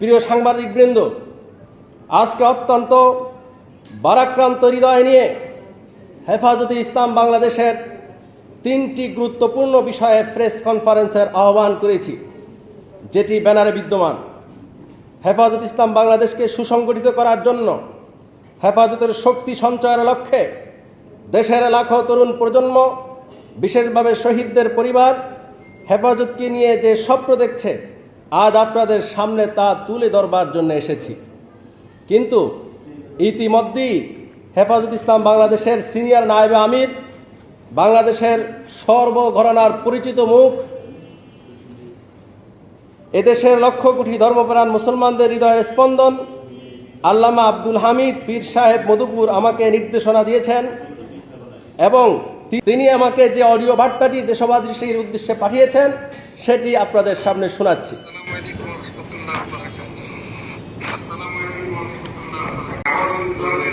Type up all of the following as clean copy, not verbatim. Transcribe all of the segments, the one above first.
প্রিয় সাংবাদিকবৃন্দ, আজকে অত্যন্ত ভারাক্রান্ত হৃদয় নিয়ে হেফাজতে ইসলাম বাংলাদেশের 3টি গুরুত্বপূর্ণ বিষয়ে প্রেস কনফারেন্সের আহ্বান করেছি, যেটি ব্যানারে বিদ্যমান। হেফাজতে ইসলাম বাংলাদেশকে সুসংগঠিত করার জন্য, হেফাজতের শক্তি সঞ্চয়ের লক্ষ্যে দেশের লাখো তরুণ প্রজন্ম, বিশেষভাবে শহীদদের পরিবার হেফাজতকে নিয়ে যে স্বপ্ন দেখছে, আজ আপনাদের সামনে তা তুলে ধরবার জন্য এসেছি। কিন্তু ইতিমধ্যেই হেফাজতে ইসলাম বাংলাদেশের সিনিয়র নায়েবে আমির, বাংলাদেশের সর্বঘরানার পরিচিত মুখ, এদেশের লক্ষ কোটি ধর্মপ্রাণ মুসলমানদের হৃদয়ের স্পন্দন আল্লামা আব্দুল হামিদ পীর সাহেব মধুপুর আমাকে নির্দেশনা দিয়েছেন এবং তিনি আমাকে যে অডিও বার্তাটি দেশবাসীর উদ্দেশ্যে পাঠিয়েছেন সেটি আপনাদের সামনে শোনাচ্ছি। আগামীকালে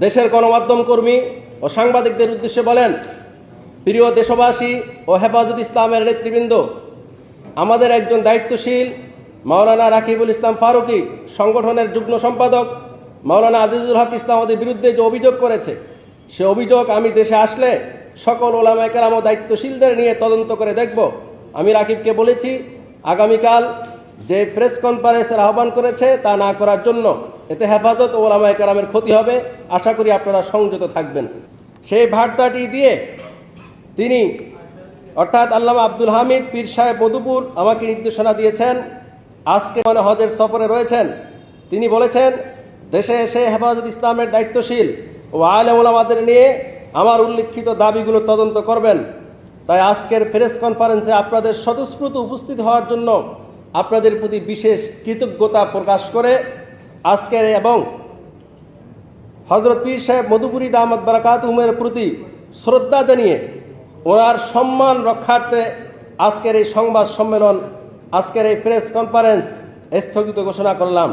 দেশের গণমাধ্যম কর্মী ও সাংবাদিকদের উদ্দেশ্যে বলেন, প্রিয় দেশবাসী ও হেফাজত ইসলামের নেতৃবৃন্দ, আমাদের একজন দায়িত্বশীল মাওলানা রাকিবুল ইসলাম ফারুকী, সংগঠনের যুগ্ম সম্পাদক মাওলানা আজিজুল হক ইসলাম আমাদের বিরুদ্ধে যে অভিযোগ করেছে, সে অভিযোগ আমি দেশে আসলে সকল ওলামায়ে কেরাম ও দায়িত্বশীলদের নিয়ে তদন্ত করে দেখব। আমি রাকিবকে বলেছি আগামীকাল যে প্রেস কনফারেন্সের আহ্বান করেছে তা না করার জন্য, এতে হেফাজত ও ওলামায়ে কেরামের ক্ষতি হবে। আশা করি আপনারা সংযত থাকবেন। সেই বার্তাটি দিয়ে তিনি অর্থাৎ আল্লামা আব্দুল হামিদ পীর সাহেব মধুপুর আমাকে নির্দেশনা দিয়েছেন। আজকে হজের সফরে রয়েছেন। তিনি বলেছেন, দেশে এসে হেফাজত ইসলামের দায়িত্বশীল ও আলেম ওলামাদের নিয়ে আমার উল্লেখিত দাবিগুলো তদন্ত করবেন। তাই আজকের প্রেস কনফারেন্সে আপনাদের স্বতঃস্ফূর্ত উপস্থিত হওয়ার জন্য আপনাদের প্রতি বিশেষ কৃতজ্ঞতা প্রকাশ করে আজকের এবং হযরত পীর সাহেব মধুপুরী দামাত বারাকাতুহুমের প্রতি শ্রদ্ধা জানিয়ে ওনার সম্মান রক্ষার্থে আজকের এই সংবাদ সম্মেলন, আজকের এই প্রেস কনফারেন্স স্থগিত ঘোষণা করলাম।